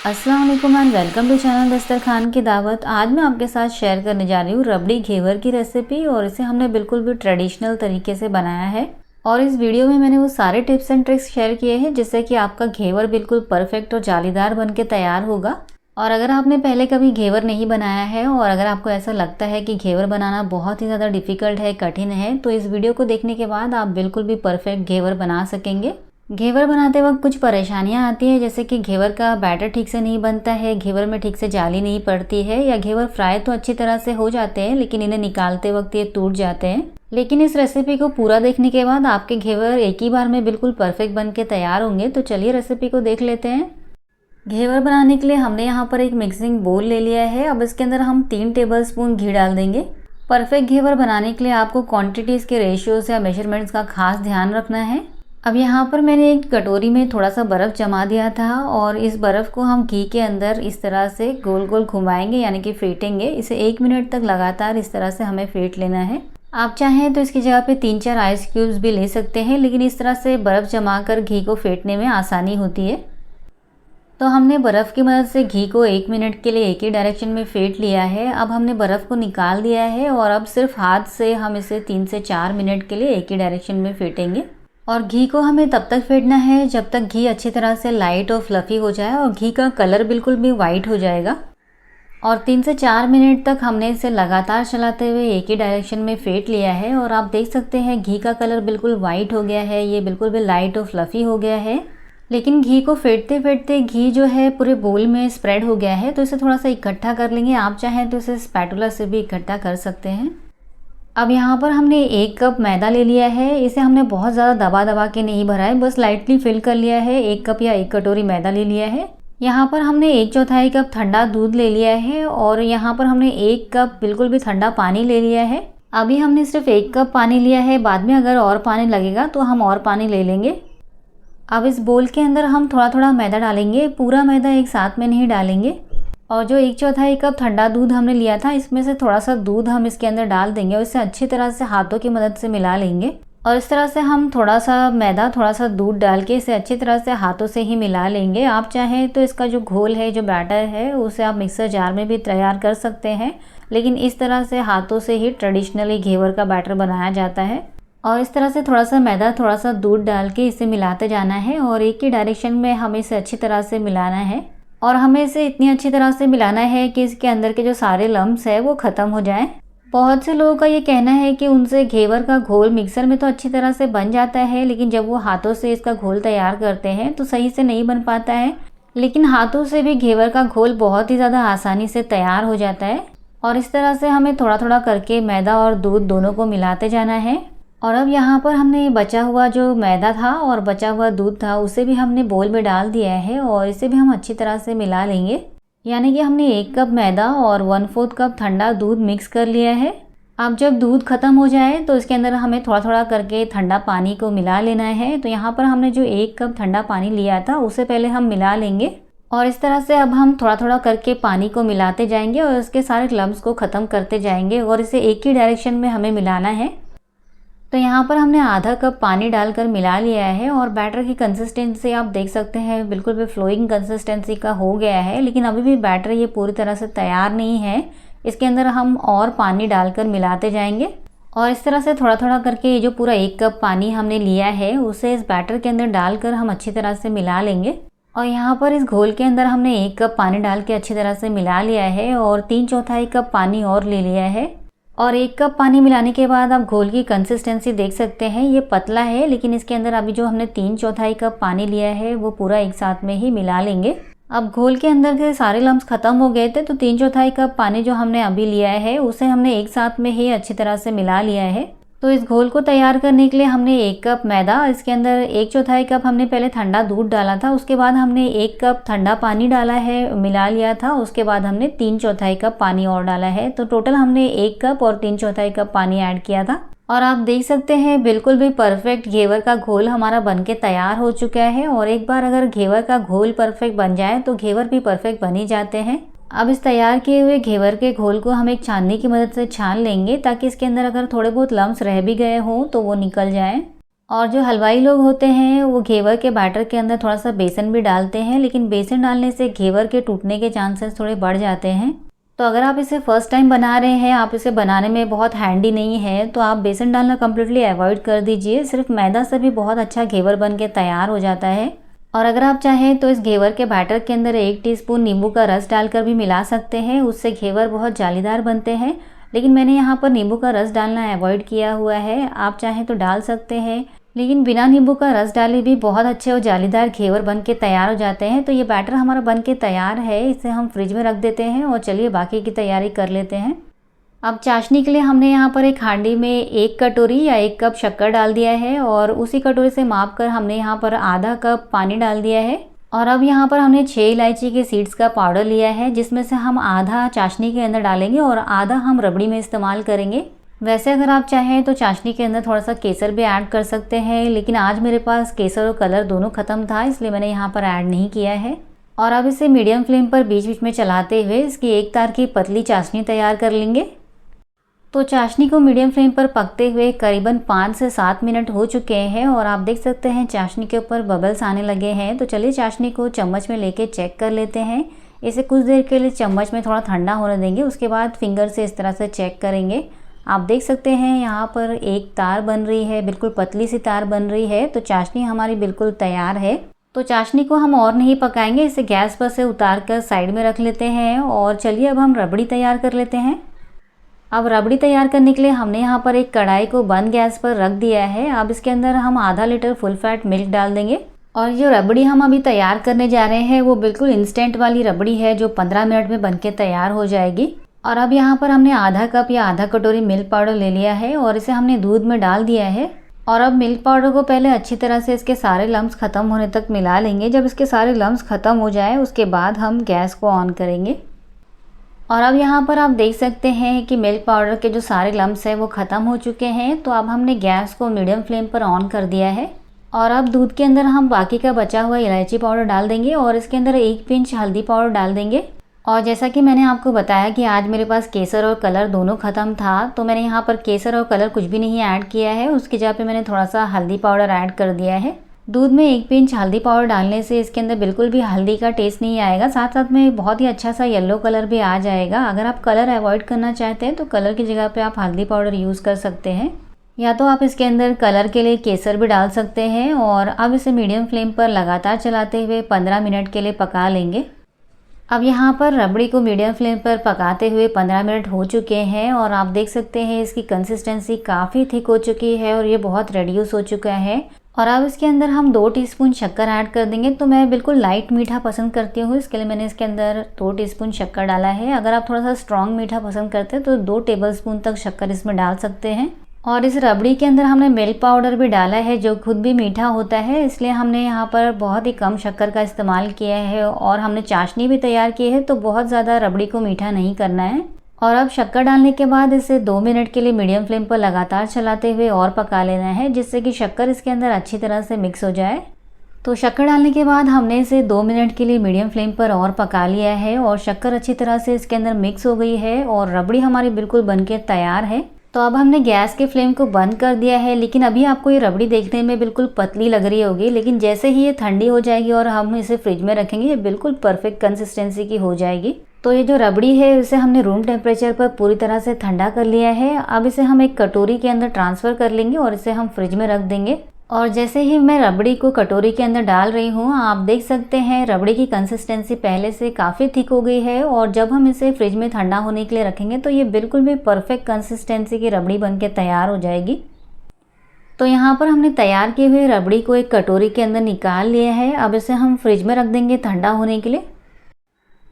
अस्सलाम वालेकुम and welcome to channel दस्तरखान की दावत। आज मैं आपके साथ शेयर करने जा रही हूँ रबड़ी घेवर की रेसिपी और इसे हमने बिल्कुल भी ट्रेडिशनल तरीके से बनाया है। और इस वीडियो में मैंने वो सारे टिप्स एंड ट्रिक्स शेयर किए हैं जिससे कि आपका घेवर बिल्कुल परफेक्ट और जालीदार बन के तैयार होगा। और अगर आपने पहले कभी घेवर नहीं बनाया है और अगर आपको ऐसा लगता है कि घेवर बनाना बहुत ही ज़्यादा डिफ़िकल्ट है, कठिन है, तो इस वीडियो को देखने के बाद आप बिल्कुल भी परफेक्ट घेवर बना सकेंगे। घेवर बनाते वक्त कुछ परेशानियां आती है, जैसे कि घेवर का बैटर ठीक से नहीं बनता है, घेवर में ठीक से जाली नहीं पड़ती है, या घेवर फ्राई तो अच्छी तरह से हो जाते हैं लेकिन इन्हें निकालते वक्त ये टूट जाते हैं। लेकिन इस रेसिपी को पूरा देखने के बाद आपके घेवर एक ही बार में बिल्कुल परफेक्ट बन के तैयार होंगे। तो चलिए रेसिपी को देख लेते हैं। घेवर बनाने के लिए हमने यहाँ पर एक मिक्सिंग बोल ले लिया है। अब इसके अंदर हम 3 टेबलस्पून घी डाल देंगे। परफेक्ट घेवर बनाने के लिए आपको क्वांटिटीज़ के रेशियोज या मेजरमेंट्स का खास ध्यान रखना है। अब यहाँ पर मैंने एक कटोरी में थोड़ा सा बर्फ़ जमा दिया था और इस बर्फ़ को हम घी के अंदर इस तरह से गोल गोल घुमाएंगे, यानी कि फेंटेंगे। इसे 1 मिनट तक लगातार इस तरह से हमें फेंट लेना है। आप चाहें तो इसकी जगह पे 3-4 आइस क्यूब्स भी ले सकते हैं, लेकिन इस तरह से बर्फ़ जमा कर घी को फेंटने में आसानी होती है। तो हमने बर्फ़ की मदद से घी को 1 मिनट के लिए एक ही डायरेक्शन में फेंट लिया है। अब हमने बर्फ़ को निकाल दिया है और अब सिर्फ हाथ से हम इसे 3 से 4 मिनट के लिए एक ही डायरेक्शन में फेंटेंगे। और घी को हमें तब तक फेंटना है जब तक घी अच्छी तरह से लाइट और फ्लफ़ी हो जाए और घी का कलर बिल्कुल भी वाइट हो जाएगा। और 3 से 4 मिनट तक हमने इसे लगातार चलाते हुए एक ही डायरेक्शन में फेंट लिया है और आप देख सकते हैं घी का कलर बिल्कुल वाइट हो गया है, ये बिल्कुल भी लाइट और फ्लफ़ी हो गया है। लेकिन घी को फेंटते फेंटते घी जो है पूरे बोल में स्प्रेड हो गया है, तो इसे थोड़ा सा इकट्ठा कर लेंगे। आप चाहें तो इसे स्पैटुला से भी इकट्ठा कर सकते हैं। अब यहाँ पर हमने 1 कप मैदा ले लिया है। इसे हमने बहुत ज़्यादा दबा दबा के नहीं भरा है, बस लाइटली फिल कर लिया है। 1 कप या 1 कटोरी मैदा ले लिया है। यहाँ पर हमने 1/4 कप ठंडा दूध ले लिया है और यहाँ पर हमने 1 कप बिल्कुल भी ठंडा पानी ले लिया है। अभी हमने सिर्फ 1 कप पानी लिया है, बाद में अगर और पानी लगेगा तो हम और पानी ले लेंगे। अब इस बोल के अंदर हम थोड़ा थोड़ा मैदा डालेंगे, पूरा मैदा एक साथ में नहीं डालेंगे। और जो 1/4 कप ठंडा दूध हमने लिया था, इसमें से थोड़ा सा दूध हम इसके अंदर डाल देंगे और इसे अच्छी तरह से हाथों की मदद से मिला लेंगे। और इस तरह से हम थोड़ा सा मैदा थोड़ा सा दूध डाल के इसे अच्छी तरह से हाथों से ही मिला लेंगे। आप चाहें तो इसका जो घोल है, जो बैटर है, उसे आप मिक्सर जार में भी तैयार कर सकते हैं, लेकिन इस तरह से हाथों से ही ट्रेडिशनली घेवर का बैटर बनाया जाता है। और इस तरह से थोड़ा सा मैदा थोड़ा सा दूध डाल के इसे मिलाते जाना है और एक ही डायरेक्शन में हमें इसे अच्छी तरह से मिलाना है। और हमें इसे इतनी अच्छी तरह से मिलाना है कि इसके अंदर के जो सारे लम्प्स है वो ख़त्म हो जाएं। बहुत से लोगों का ये कहना है कि उनसे घेवर का घोल मिक्सर में तो अच्छी तरह से बन जाता है, लेकिन जब वो हाथों से इसका घोल तैयार करते हैं तो सही से नहीं बन पाता है। लेकिन हाथों से भी घेवर का घोल बहुत ही ज़्यादा आसानी से तैयार हो जाता है। और इस तरह से हमें थोड़ा थोड़ा करके मैदा और दूध दोनों को मिलाते जाना है। और अब यहाँ पर हमने बचा हुआ जो मैदा था और बचा हुआ दूध था, उसे भी हमने बोल में डाल दिया है और इसे भी हम अच्छी तरह से मिला लेंगे। यानी कि हमने 1 कप मैदा और 1/4 कप ठंडा दूध मिक्स कर लिया है। अब जब दूध ख़त्म हो जाए तो इसके अंदर हमें थोड़ा थोड़ा करके ठंडा पानी को मिला लेना है। तो यहाँ पर हमने जो 1 कप ठंडा पानी लिया था उसे पहले हम मिला लेंगे और इस तरह से अब हम थोड़ा थोड़ा करके पानी को मिलाते जाएंगे और उसके सारे लम्प्स को ख़त्म करते जाएंगे और इसे एक ही डायरेक्शन में हमें मिलाना है। तो यहाँ पर हमने आधा कप पानी डालकर मिला लिया है और बैटर की कंसिस्टेंसी आप देख सकते हैं बिल्कुल भी फ्लोइंग कंसिस्टेंसी का हो गया है, लेकिन अभी भी बैटर ये पूरी तरह से तैयार नहीं है। इसके अंदर हम और पानी डालकर मिलाते जाएंगे और इस तरह से थोड़ा थोड़ा करके ये जो पूरा 1 कप पानी हमने लिया है उसे इस बैटर के अंदर डालकर हम अच्छी तरह से मिला लेंगे। और यहाँ पर इस घोल के अंदर हमने 1 कप पानी डाल के अच्छी तरह से मिला लिया है और 3/4 कप पानी और ले लिया है। और 1 कप पानी मिलाने के बाद आप घोल की कंसिस्टेंसी देख सकते हैं, ये पतला है, लेकिन इसके अंदर अभी जो हमने 3/4 कप पानी लिया है वो पूरा एक साथ में ही मिला लेंगे। अब घोल के अंदर के सारे लम्प्स ख़त्म हो गए थे, तो 3/4 कप पानी जो हमने अभी लिया है उसे हमने एक साथ में ही अच्छी तरह से मिला लिया है। तो इस घोल को तैयार करने के लिए हमने 1 कप मैदा, इसके अंदर 1/4 कप हमने पहले ठंडा दूध डाला था, उसके बाद हमने 1 कप ठंडा पानी डाला है, मिला लिया था, उसके बाद हमने 3/4 कप पानी और डाला है। तो टोटल हमने 1 कप और 3/4 कप पानी ऐड किया था। और आप देख सकते हैं बिल्कुल भी परफेक्ट घेवर का घोल हमारा बनके तैयार हो चुका है। और एक बार अगर घेवर का घोल परफेक्ट बन जाए तो घेवर भी परफेक्ट बन ही जाते हैं। अब इस तैयार किए हुए घेवर के घोल को हम एक छाननी की मदद से छान लेंगे, ताकि इसके अंदर अगर थोड़े बहुत लम्प्स रह भी गए हों तो वो निकल जाएं। और जो हलवाई लोग होते हैं वो घेवर के बैटर के अंदर थोड़ा सा बेसन भी डालते हैं, लेकिन बेसन डालने से घेवर के टूटने के चांसेस थोड़े बढ़ जाते हैं। तो अगर आप इसे फर्स्ट टाइम बना रहे हैं, आप इसे बनाने में बहुत हैंडी नहीं है, तो आप बेसन डालना कम्प्लीटली अवॉइड कर दीजिए। सिर्फ मैदा से भी बहुत अच्छा घेवर बन के तैयार हो जाता है। और अगर आप चाहें तो इस घेवर के बैटर के अंदर 1 टीस्पून नींबू का रस डालकर भी मिला सकते हैं, उससे घेवर बहुत जालीदार बनते हैं। लेकिन मैंने यहाँ पर नींबू का रस डालना अवॉइड किया हुआ है। आप चाहें तो डाल सकते हैं, लेकिन बिना नींबू का रस डाले भी बहुत अच्छे और जालीदार घेवर बन के तैयार हो जाते हैं। तो ये बैटर हमारा बन के तैयार है, इसे हम फ्रिज में रख देते हैं और चलिए बाकी की तैयारी कर लेते हैं। अब चाशनी के लिए हमने यहाँ पर एक हांडी में 1 कटोरी या 1 कप शक्कर डाल दिया है और उसी कटोरी से माप कर हमने यहाँ पर आधा कप पानी डाल दिया है। और अब यहाँ पर हमने 6 इलायची के सीड्स का पाउडर लिया है, जिसमें से हम आधा चाशनी के अंदर डालेंगे और आधा हम रबड़ी में इस्तेमाल करेंगे। वैसे अगर आप चाहें तो चाशनी के अंदर थोड़ा सा केसर भी ऐड कर सकते हैं, लेकिन आज मेरे पास केसर और कलर दोनों ख़त्म था, इसलिए मैंने यहाँ पर ऐड नहीं किया है। और अब इसे मीडियम फ्लेम पर बीच बीच में चलाते हुए इसकी एक तार की पतली चाशनी तैयार कर लेंगे। तो चाशनी को मीडियम फ्लेम पर पकते हुए करीबन 5 से 7 मिनट हो चुके हैं और आप देख सकते हैं चाशनी के ऊपर बबल्स आने लगे हैं। तो चलिए चाशनी को चम्मच में लेके चेक कर लेते हैं। इसे कुछ देर के लिए चम्मच में थोड़ा ठंडा होने देंगे, उसके बाद फिंगर से इस तरह से चेक करेंगे। आप देख सकते हैं यहाँ पर एक तार बन रही है, बिल्कुल पतली सी तार बन रही है। तो चाशनी हमारी बिल्कुल तैयार है। तो चाशनी को हम और नहीं पकाएंगे, इसे गैस पर से उतार कर साइड में रख लेते हैं और चलिए अब हम रबड़ी तैयार कर लेते हैं। अब रबड़ी तैयार करने के लिए हमने यहाँ पर एक कढ़ाई को बंद गैस पर रख दिया है। अब इसके अंदर हम आधा लीटर फुल फैट मिल्क डाल देंगे। और जो रबड़ी हम अभी तैयार करने जा रहे हैं वो बिल्कुल इंस्टेंट वाली रबड़ी है, जो 15 मिनट में बनके तैयार हो जाएगी। और अब यहाँ पर हमने आधा कप या आधा कटोरी मिल्क पाउडर ले लिया है और इसे हमने दूध में डाल दिया है। और अब मिल्क पाउडर को पहले अच्छी तरह से इसके सारे लम्स ख़त्म होने तक मिला लेंगे। जब इसके सारे लम्स ख़त्म हो जाए उसके बाद हम गैस को ऑन करेंगे। और अब यहाँ पर आप देख सकते हैं कि मिल्क पाउडर के जो सारे लम्स हैं वो ख़त्म हो चुके हैं। तो अब हमने गैस को मीडियम फ्लेम पर ऑन कर दिया है। और अब दूध के अंदर हम बाकी का बचा हुआ इलायची पाउडर डाल देंगे और इसके अंदर 1 पिंच हल्दी पाउडर डाल देंगे। और जैसा कि मैंने आपको बताया कि आज मेरे पास केसर और कलर दोनों ख़त्म था, तो मैंने यहाँ पर केसर और कलर कुछ भी नहीं ऐड किया है, उसकी जगह पे मैंने थोड़ा सा हल्दी पाउडर ऐड कर दिया है। दूध में 1 पिंच हल्दी पाउडर डालने से इसके अंदर बिल्कुल भी हल्दी का टेस्ट नहीं आएगा, साथ साथ में बहुत ही अच्छा सा येलो कलर भी आ जाएगा। अगर आप कलर अवॉइड करना चाहते हैं तो कलर की जगह पे आप हल्दी पाउडर यूज़ कर सकते हैं, या तो आप इसके अंदर कलर के लिए केसर भी डाल सकते हैं। और अब इसे मीडियम फ्लेम पर लगातार चलाते हुए 15 मिनट के लिए पका लेंगे। अब यहाँ पर रबड़ी को मीडियम फ्लेम पर पकाते हुए 15 मिनट हो चुके हैं और आप देख सकते हैं इसकी कंसिस्टेंसी काफ़ी थिक हो चुकी है और ये बहुत रेड्यूस हो चुका है। और अब इसके अंदर हम 2 टीस्पून शक्कर ऐड कर देंगे। तो मैं बिल्कुल लाइट मीठा पसंद करती हूँ, इसके लिए मैंने इसके अंदर 2 टीस्पून शक्कर डाला है। अगर आप थोड़ा सा स्ट्रॉन्ग मीठा पसंद करते हैं तो 2 टेबलस्पून तक शक्कर इसमें डाल सकते हैं। और इस रबड़ी के अंदर हमने मिल्क पाउडर भी डाला है जो खुद भी मीठा होता है, इसलिए हमने यहाँ पर बहुत ही कम शक्कर का इस्तेमाल किया है। और हमने चाशनी भी तैयार की है, तो बहुत ज़्यादा रबड़ी को मीठा नहीं करना है। और अब शक्कर डालने के बाद इसे 2 मिनट के लिए मीडियम फ्लेम पर लगातार चलाते हुए और पका लेना है, जिससे कि शक्कर इसके अंदर अच्छी तरह से मिक्स हो जाए। तो शक्कर डालने के बाद हमने इसे 2 मिनट के लिए मीडियम फ्लेम पर और पका लिया है और शक्कर अच्छी तरह से इसके अंदर मिक्स हो गई है और रबड़ी हमारी बिल्कुल बनके तैयार है। तो अब हमने गैस के फ्लेम को बंद कर दिया है, लेकिन अभी आपको ये रबड़ी देखने में बिल्कुल पतली लग रही होगी, लेकिन जैसे ही ये ठंडी हो जाएगी और हम इसे फ्रिज में रखेंगे ये बिल्कुल परफेक्ट कंसिस्टेंसी की हो जाएगी। तो ये जो रबड़ी है इसे हमने रूम टेम्परेचर पर पूरी तरह से ठंडा कर लिया है। अब इसे हम एक कटोरी के अंदर ट्रांसफ़र कर लेंगे और इसे हम फ्रिज में रख देंगे। और जैसे ही मैं रबड़ी को कटोरी के अंदर डाल रही हूँ, आप देख सकते हैं रबड़ी की कंसिस्टेंसी पहले से काफ़ी थिक हो गई है और जब हम इसे फ्रिज में ठंडा होने के लिए रखेंगे तो ये बिल्कुल भी परफेक्ट कंसिस्टेंसी की रबड़ी बनके तैयार हो जाएगी। तो यहाँ पर हमने तैयार की हुई रबड़ी को एक कटोरी के अंदर निकाल लिया है। अब इसे हम फ्रिज में रख देंगे ठंडा होने के लिए।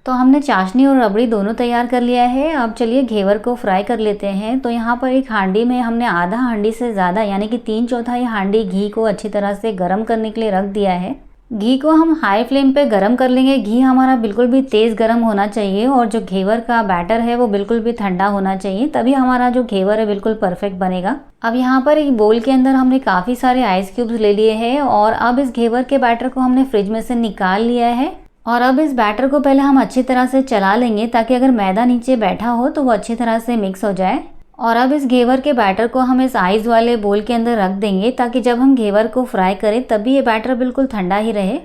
तो हमने चाशनी और रबड़ी दोनों तैयार कर लिया है। अब चलिए घेवर को फ्राई कर लेते हैं। तो यहाँ पर एक हांडी में हमने आधा हांडी से ज़्यादा यानी कि 3/4 हांडी घी को अच्छी तरह से गर्म करने के लिए रख दिया है। घी को हम हाई फ्लेम पे गरम कर लेंगे। घी हमारा बिल्कुल भी तेज़ गरम होना चाहिए और जो घेवर का बैटर है वो बिल्कुल भी ठंडा होना चाहिए, तभी हमारा जो घेवर है बिल्कुल परफेक्ट बनेगा। अब यहाँ पर एक बोल के अंदर हमने काफ़ी सारे आइस क्यूब्स ले लिए हैं और अब इस घेवर के बैटर को हमने फ्रिज में से निकाल लिया है। और अब इस बैटर को पहले हम अच्छी तरह से चला लेंगे ताकि अगर मैदा नीचे बैठा हो तो वो अच्छी तरह से मिक्स हो जाए। और अब इस घेवर के बैटर को हम इस आइस वाले बोल के अंदर रख देंगे ताकि जब हम घेवर को फ्राई करें तब भी ये बैटर बिल्कुल ठंडा ही रहे।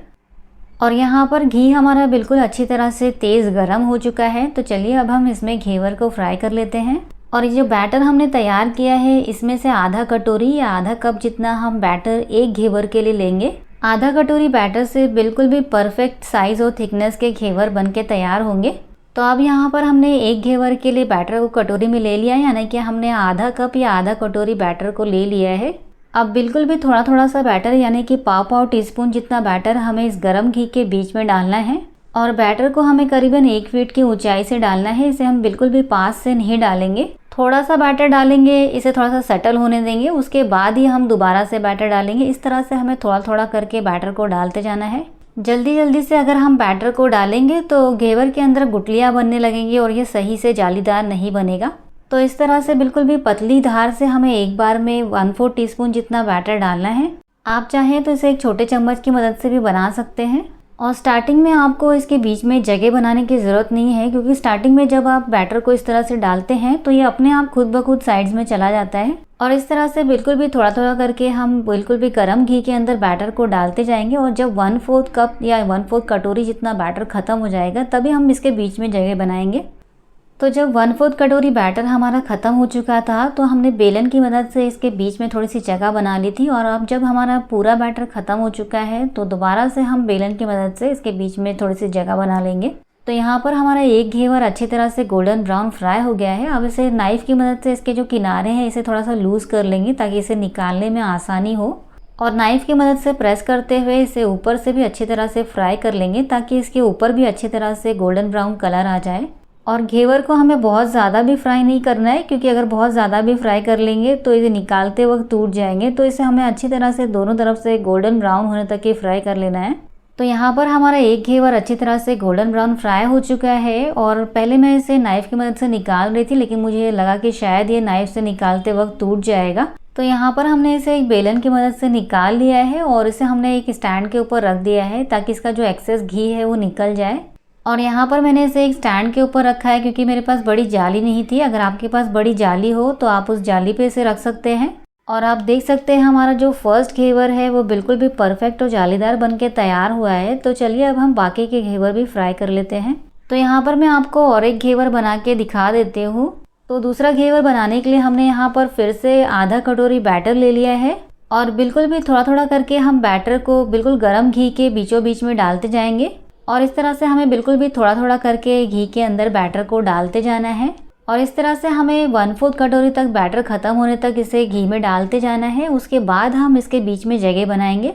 और यहाँ पर घी हमारा बिल्कुल अच्छी तरह से तेज़ गर्म हो चुका है। तो चलिए अब हम इसमें घेवर को फ्राई कर लेते हैं। और ये जो बैटर हमने तैयार किया है इसमें से आधा कटोरी या आधा कप जितना हम बैटर एक घेवर के लिए लेंगे। आधा कटोरी बैटर से बिल्कुल भी परफेक्ट साइज़ और थिकनेस के घेवर बन के तैयार होंगे। तो अब यहाँ पर हमने एक घेवर के लिए बैटर को कटोरी में ले लिया है, यानी कि हमने आधा कप या आधा कटोरी बैटर को ले लिया है। अब बिल्कुल भी थोड़ा थोड़ा सा बैटर यानी कि पाव टीस्पून जितना बैटर हमें इस गरम घी के बीच में डालना है। और बैटर को हमें करीबन 1 फीट की ऊंचाई से डालना है। इसे हम बिल्कुल भी पास से नहीं डालेंगे, थोड़ा सा बैटर डालेंगे, इसे थोड़ा सा सेटल होने देंगे, उसके बाद ही हम दोबारा से बैटर डालेंगे। इस तरह से हमें थोड़ा थोड़ा करके बैटर को डालते जाना है। जल्दी जल्दी से अगर हम बैटर को डालेंगे तो घेवर के अंदर गुठलियाँ बनने लगेंगी और ये सही से जालीदार नहीं बनेगा। तो इस तरह से बिल्कुल भी पतली धार से हमें एक बार में 1/4 टीस्पून जितना बैटर डालना है। आप चाहें तो इसे एक छोटे चम्मच की मदद से भी बना सकते हैं। और स्टार्टिंग में आपको इसके बीच में जगह बनाने की ज़रूरत नहीं है, क्योंकि स्टार्टिंग में जब आप बैटर को इस तरह से डालते हैं तो ये अपने आप खुद ब खुद साइड्स में चला जाता है। और इस तरह से बिल्कुल भी थोड़ा थोड़ा करके हम बिल्कुल भी गर्म घी के अंदर बैटर को डालते जाएंगे। और जब 1/4 कप या 1/4 कटोरी जितना बैटर ख़त्म हो जाएगा तभी हम इसके बीच में जगह बनाएंगे। तो जब 1/4 कटोरी बैटर हमारा ख़त्म हो चुका था तो हमने बेलन की मदद से इसके बीच में थोड़ी सी जगह बना ली थी। और अब जब हमारा पूरा बैटर ख़त्म हो चुका है तो दोबारा से हम बेलन की मदद से इसके बीच में थोड़ी सी जगह बना लेंगे। तो यहाँ पर हमारा एक घेवर अच्छी तरह से गोल्डन ब्राउन फ्राई हो गया है। अब इसे नाइफ़ की मदद से इसके जो किनारे हैं इसे थोड़ा सा लूज़ कर लेंगे ताकि इसे निकालने में आसानी हो। और नाइफ़ की मदद से प्रेस करते हुए इसे ऊपर से भी अच्छी तरह से फ्राई कर लेंगे ताकि इसके ऊपर भी अच्छी तरह से गोल्डन ब्राउन कलर आ जाए। और घेवर को हमें बहुत ज़्यादा भी फ्राई नहीं करना है, क्योंकि अगर बहुत ज़्यादा भी फ्राई कर लेंगे तो इसे निकालते वक्त टूट जाएंगे। तो इसे हमें अच्छी तरह से दोनों तरफ से गोल्डन ब्राउन होने तक ही फ्राई कर लेना है। तो यहाँ पर हमारा एक घेवर अच्छी तरह से गोल्डन ब्राउन फ्राई हो चुका है। और पहले मैं इसे नाइफ़ की मदद से निकाल रही थी, लेकिन मुझे लगा कि शायद ये नाइफ़ से निकालते वक्त टूट जाएगा। तो यहाँ पर हमने इसे एक बेलन की मदद से निकाल लिया है और इसे हमने एक स्टैंड के ऊपर रख दिया है ताकि इसका जो एक्सेस घी है वो निकल जाए। और यहाँ पर मैंने इसे एक स्टैंड के ऊपर रखा है क्योंकि मेरे पास बड़ी जाली नहीं थी। अगर आपके पास बड़ी जाली हो तो आप उस जाली पे इसे रख सकते हैं। और आप देख सकते हैं हमारा जो फर्स्ट घेवर है वो बिल्कुल भी परफेक्ट और जालीदार बनके तैयार हुआ है। तो चलिए अब हम बाकी के घेवर भी फ्राई कर लेते हैं। तो यहाँ पर मैं आपको और एक घेवर बना के दिखा देती हूँ। तो दूसरा घेवर बनाने के लिए हमने यहाँ पर फिर से आधा कटोरी बैटर ले लिया है और बिल्कुल भी थोड़ा थोड़ा करके हम बैटर को बिल्कुल गर्म घी के बीचों बीच में डालते जाएंगे। और इस तरह से हमें बिल्कुल भी थोड़ा थोड़ा करके घी के अंदर बैटर को डालते जाना है। और इस तरह से हमें 1/4 कटोरी तक बैटर ख़त्म होने तक इसे घी में डालते जाना है। उसके बाद हम इसके बीच में जगह बनाएंगे।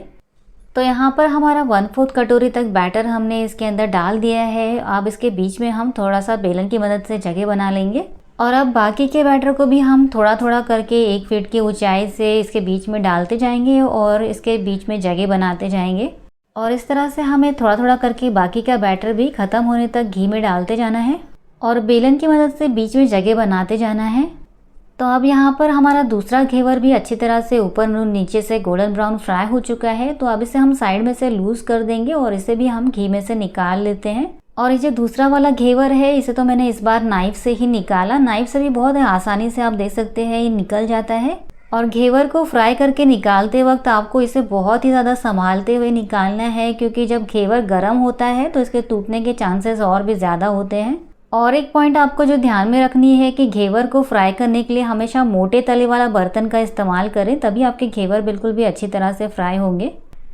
तो यहाँ पर हमारा 1/4 कटोरी तक बैटर हमने इसके अंदर डाल दिया है। अब इसके बीच में हम थोड़ा सा बेलन की मदद से जगह बना लेंगे। और अब बाकी के बैटर को भी हम थोड़ा थोड़ा करके 1 फीट की ऊंचाई से इसके बीच में डालते जाएंगे और इसके बीच में जगह बनाते जाएंगे। और इस तरह से हमें थोड़ा थोड़ा करके बाकी का बैटर भी ख़त्म होने तक घी में डालते जाना है और बेलन की मदद से बीच में जगह बनाते जाना है। तो अब यहाँ पर हमारा दूसरा घेवर भी अच्छी तरह से ऊपर नीचे से गोल्डन ब्राउन फ्राई हो चुका है। तो अब इसे हम साइड में से लूज़ कर देंगे और इसे भी हम घी में से निकाल लेते हैं। और ये जो दूसरा वाला घेवर है इसे तो मैंने इस बार नाइफ़ से ही निकाला। नाइफ़ से भी बहुत आसानी से आप देख सकते हैं ये निकल जाता है। और घेवर को फ्राई करके निकालते वक्त आपको इसे बहुत ही ज़्यादा संभालते हुए निकालना है, क्योंकि जब घेवर गर्म होता है तो इसके टूटने के चांसेस और भी ज़्यादा होते हैं। और एक पॉइंट आपको जो ध्यान में रखनी है कि घेवर को फ्राई करने के लिए हमेशा मोटे तले वाला बर्तन का इस्तेमाल करें, तभी आपके घेवर बिल्कुल भी अच्छी तरह से फ्राई होंगे।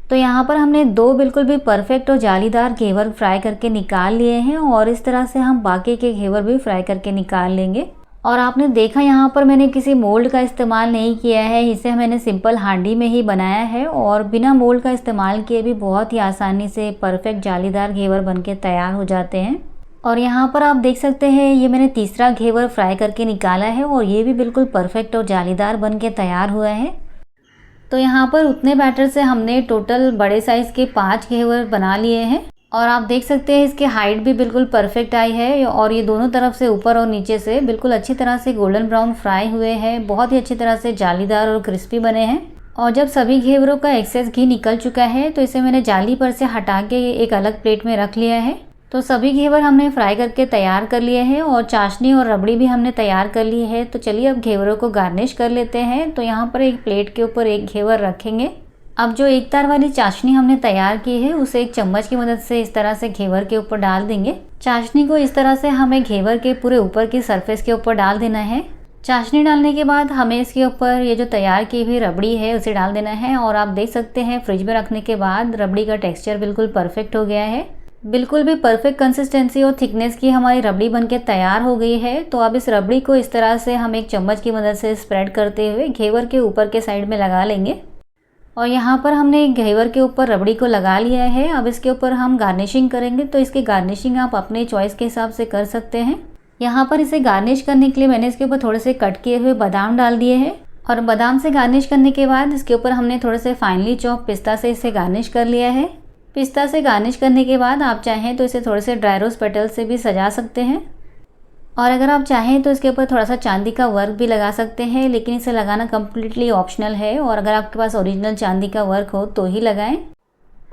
तो यहाँ पर हमने 2 बिल्कुल भी परफेक्ट और जालीदार घेवर फ्राई करके निकाल लिए हैं और इस तरह से हम बाकी के घेवर भी फ्राई करके निकाल लेंगे। और आपने देखा यहाँ पर मैंने किसी मोल्ड का इस्तेमाल नहीं किया है, इसे मैंने सिंपल हांडी में ही बनाया है और बिना मोल्ड का इस्तेमाल किए भी बहुत ही आसानी से परफेक्ट जालीदार घेवर बनके तैयार हो जाते हैं। और यहाँ पर आप देख सकते हैं ये मैंने तीसरा घेवर फ्राई करके निकाला है और ये भी बिल्कुल परफेक्ट और जालीदार बनके तैयार हुआ है। तो यहाँ पर उतने बैटर से हमने टोटल बड़े साइज़ के 5 घेवर बना लिए हैं और आप देख सकते हैं इसकी हाइट भी बिल्कुल परफेक्ट आई है और ये दोनों तरफ से ऊपर और नीचे से बिल्कुल अच्छी तरह से गोल्डन ब्राउन फ्राई हुए हैं, बहुत ही अच्छी तरह से जालीदार और क्रिस्पी बने हैं। और जब सभी घेवरों का एक्सेस घी निकल चुका है तो इसे मैंने जाली पर से हटा के एक अलग प्लेट में रख लिया है। तो सभी घेवर हमने फ्राई करके तैयार कर लिए हैं और चाशनी और रबड़ी भी हमने तैयार कर ली है। तो चलिए अब घेवरों को गार्निश कर लेते हैं। तो यहाँ पर एक प्लेट के ऊपर एक घेवर रखेंगे। अब जो एक तार वाली चाशनी हमने तैयार की है उसे एक चम्मच की मदद से इस तरह से घेवर के ऊपर डाल देंगे। चाशनी को इस तरह से हमें घेवर के पूरे ऊपर की सरफेस के ऊपर डाल देना है। चाशनी डालने के बाद हमें इसके ऊपर ये जो तैयार की हुई रबड़ी है उसे डाल देना है और आप देख सकते हैं फ्रिज में रखने के बाद रबड़ी का टेक्सचर बिल्कुल परफेक्ट हो गया है। बिल्कुल भी परफेक्ट कंसिस्टेंसी और थिकनेस की हमारी रबड़ी बनके तैयार हो गई है। तो अब इस रबड़ी को इस तरह से हम एक चम्मच की मदद से स्प्रेड करते हुए घेवर के ऊपर के साइड में लगा लेंगे। और यहाँ पर हमने घेवर के ऊपर रबड़ी को लगा लिया है। अब इसके ऊपर हम गार्निशिंग करेंगे। तो इसकी गार्निशिंग आप अपने चॉइस के हिसाब से कर सकते हैं। यहाँ पर इसे गार्निश करने के लिए मैंने इसके ऊपर थोड़े से कट किए हुए बादाम डाल दिए हैं और बादाम से गार्निश करने के बाद इसके ऊपर हमने थोड़े से फाइनली चॉप पिस्ता से इसे गार्निश कर लिया है। पिस्ता से गार्निश करने के बाद आप चाहें तो इसे थोड़े से ड्राई रोज पेटल से भी सजा सकते हैं और अगर आप चाहें तो इसके ऊपर थोड़ा सा चांदी का वर्क भी लगा सकते हैं, लेकिन इसे लगाना कम्प्लीटली ऑप्शनल है और अगर आपके पास ओरिजिनल चांदी का वर्क हो तो ही लगाएं।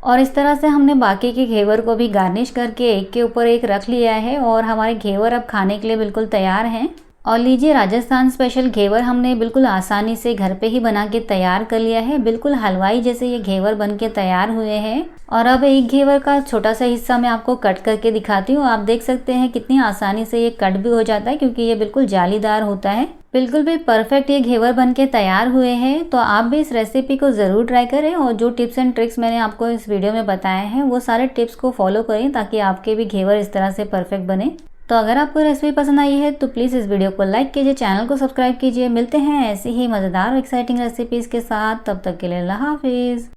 और इस तरह से हमने बाकी के घेवर को भी गार्निश करके एक के ऊपर एक रख लिया है और हमारे घेवर अब खाने के लिए बिल्कुल तैयार हैं। और लीजिए राजस्थान स्पेशल घेवर हमने बिल्कुल आसानी से घर पे ही बना के तैयार कर लिया है। बिल्कुल हलवाई जैसे ये घेवर बन के तैयार हुए हैं। और अब एक घेवर का छोटा सा हिस्सा मैं आपको कट करके दिखाती हूँ। आप देख सकते हैं कितनी आसानी से ये कट भी हो जाता है क्योंकि ये बिल्कुल जालीदार होता है। बिल्कुल भी परफेक्ट ये घेवर बन के तैयार हुए हैं। तो आप भी इस रेसिपी को ज़रूर ट्राई करें और जो टिप्स एंड ट्रिक्स मैंने आपको इस वीडियो में बताए हैं वो सारे टिप्स को फॉलो करें ताकि आपके भी घेवर इस तरह से परफेक्ट बने। तो अगर आपको रेसिपी पसंद आई है तो प्लीज़ इस वीडियो को लाइक कीजिए, चैनल को सब्सक्राइब कीजिए। मिलते हैं ऐसी ही मज़ेदार और एक्साइटिंग रेसिपीज़ के साथ। तब तक के लिए अल्लाह हाफिज़।